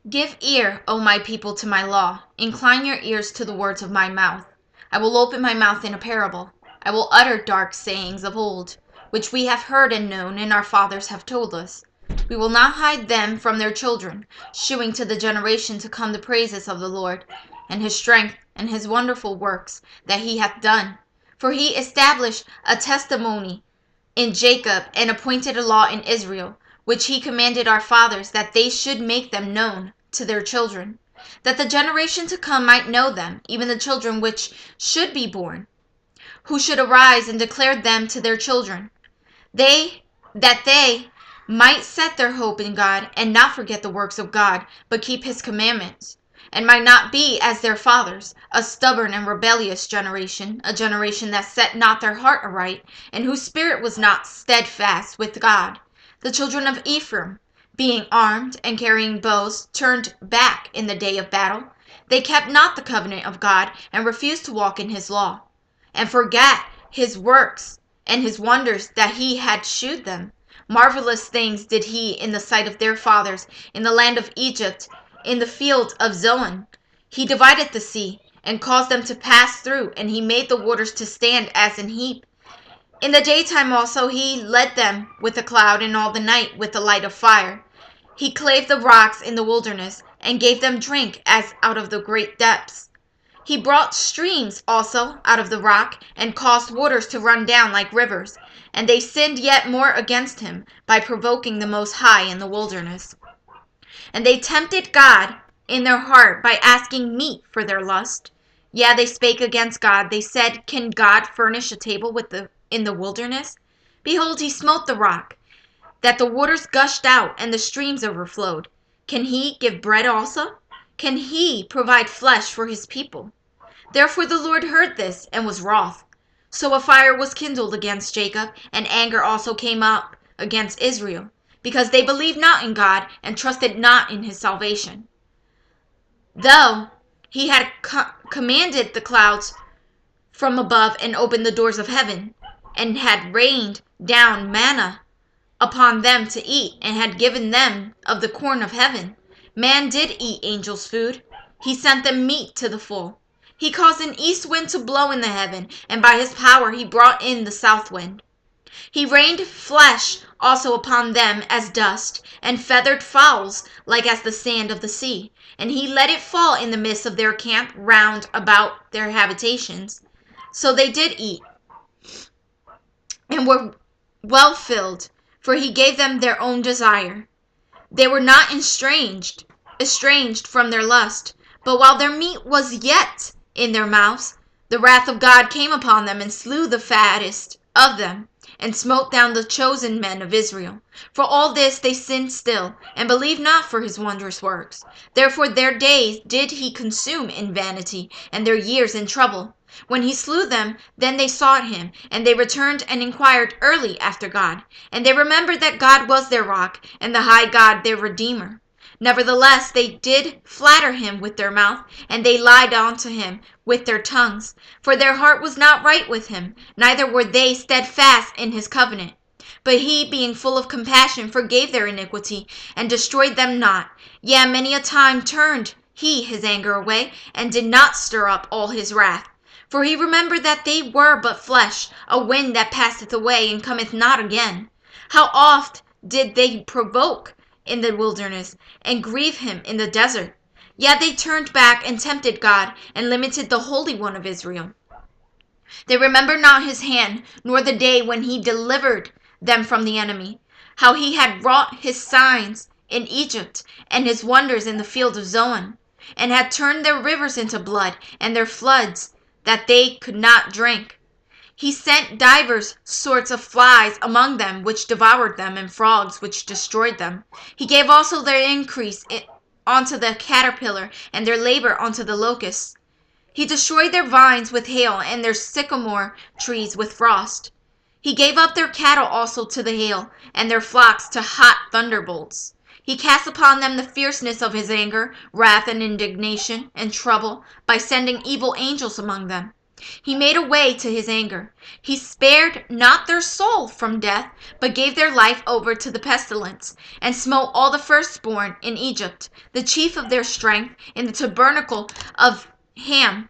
Give ear, O my people, to my law. Incline your ears to the words of my mouth. I will open my mouth in a parable. I will utter dark sayings of old, which we have heard and known, and our fathers have told us. We will not hide them from their children, shewing to the generation to come the praises of the Lord, and his strength, and his wonderful works that he hath done. For he established a testimony in Jacob, and appointed a law in Israel, which he commanded our fathers, that they should make them known to their children, that the generation to come might know them, even the children which should be born, who should arise and declare them to their children, that they might set their hope in God, and not forget the works of God, but keep his commandments, and might not be as their fathers, a stubborn and rebellious generation, a generation that set not their heart aright, and whose spirit was not steadfast with God. The children of Ephraim, being armed and carrying bows, turned back in the day of battle. They kept not the covenant of God, and refused to walk in his law, and forgat his works and his wonders that he had shewed them. Marvelous things did he in the sight of their fathers, in the land of Egypt, in the field of Zoan. He divided the sea, and caused them to pass through, and he made the waters to stand as an heap. In the daytime also he led them with a cloud, and all the night with a light of fire. He clave the rocks in the wilderness, and gave them drink as out of the great depths. He brought streams also out of the rock, and caused waters to run down like rivers. And they sinned yet more against him, by provoking the Most High in the wilderness. And they tempted God in their heart by asking meat for their lust. Yeah, they spake against God. They said, Can God furnish a table in the wilderness? Behold, he smote the rock, that the waters gushed out, and the streams overflowed. Can he give bread also? Can he provide flesh for his people? Therefore the Lord heard this, and was wroth. So a fire was kindled against Jacob, and anger also came up against Israel, because they believed not in God, and trusted not in his salvation. Though he had commanded the clouds from above, and opened the doors of heaven, and had rained down manna upon them to eat, and had given them of the corn of heaven. Man did eat angels' food. He sent them meat to the full. He caused an east wind to blow in the heaven, and by his power he brought in the south wind. He rained flesh also upon them as dust, and feathered fowls like as the sand of the sea. And he let it fall in the midst of their camp round about their habitations. So they did eat, and were well filled, for he gave them their own desire. They were not estranged from their lust, but while their meat was yet in their mouths, the wrath of God came upon them, and slew the fattest of them, and smote down the chosen men of Israel. For all this they sinned still, and believed not for his wondrous works. Therefore their days did he consume in vanity, and their years in trouble. When he slew them, then they sought him, and they returned and inquired early after God. And they remembered that God was their rock, and the high God their Redeemer. Nevertheless, they did flatter him with their mouth, and they lied unto him with their tongues. For their heart was not right with him, neither were they steadfast in his covenant. But he, being full of compassion, forgave their iniquity, and destroyed them not. Yea, many a time turned he his anger away, and did not stir up all his wrath. For he remembered that they were but flesh, a wind that passeth away, and cometh not again. How oft did they provoke in the wilderness, and grieve him in the desert? Yet they turned back and tempted God, and limited the Holy One of Israel. They remembered not his hand, nor the day when he delivered them from the enemy, how he had wrought his signs in Egypt, and his wonders in the field of Zoan, and had turned their rivers into blood, and their floods that they could not drink. He sent divers sorts of flies among them, which devoured them, and frogs, which destroyed them. He gave also their increase unto the caterpillar, and their labor unto the locusts. He destroyed their vines with hail, and their sycamore trees with frost. He gave up their cattle also to the hail, and their flocks to hot thunderbolts. He cast upon them the fierceness of his anger, wrath, and indignation, and trouble, by sending evil angels among them. He made a way to his anger. He spared not their soul from death, but gave their life over to the pestilence, and smote all the firstborn in Egypt, the chief of their strength, in the tabernacle of Ham,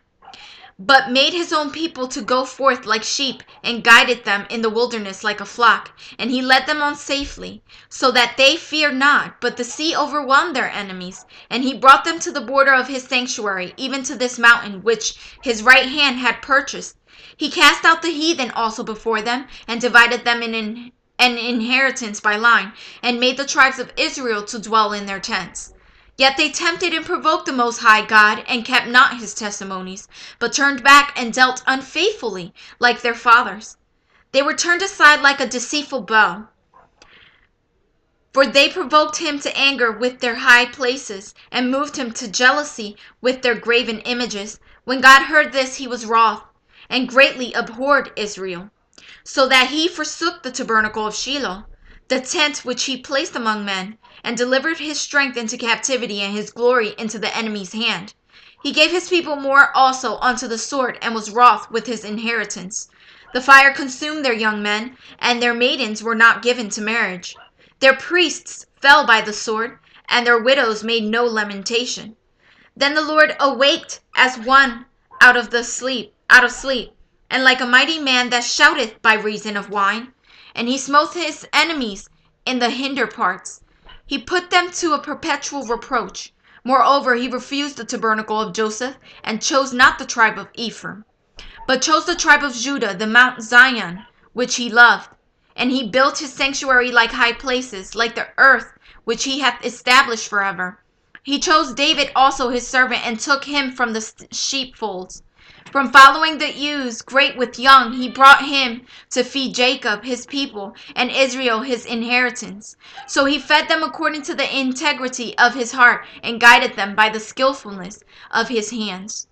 but made his own people to go forth like sheep, and guided them in the wilderness like a flock. And he led them on safely, so that they feared not, but the sea overwhelmed their enemies. And he brought them to the border of his sanctuary, even to this mountain, which his right hand had purchased. He cast out the heathen also before them, and divided them in an inheritance by line, and made the tribes of Israel to dwell in their tents. Yet they tempted and provoked the Most High God, and kept not his testimonies, but turned back and dealt unfaithfully like their fathers. They were turned aside like a deceitful bow, for they provoked him to anger with their high places, and moved him to jealousy with their graven images. When God heard this, he was wroth, and greatly abhorred Israel, so that he forsook the tabernacle of Shiloh, the tent which he placed among men, and delivered his strength into captivity and his glory into the enemy's hand. He gave his people more also unto the sword, and was wroth with his inheritance. The fire consumed their young men, and their maidens were not given to marriage. Their priests fell by the sword, and their widows made no lamentation. Then the Lord awaked as one out of sleep, and like a mighty man that shouteth by reason of wine. And he smote his enemies in the hinder parts. He put them to a perpetual reproach. Moreover, he refused the tabernacle of Joseph, and chose not the tribe of Ephraim, but chose the tribe of Judah, the Mount Zion, which he loved. And he built his sanctuary like high places, like the earth which he hath established forever. He chose David also his servant, and took him from the sheepfolds. From following the ewes, great with young, he brought him to feed Jacob his people, and Israel his inheritance. So he fed them according to the integrity of his heart, and guided them by the skillfulness of his hands.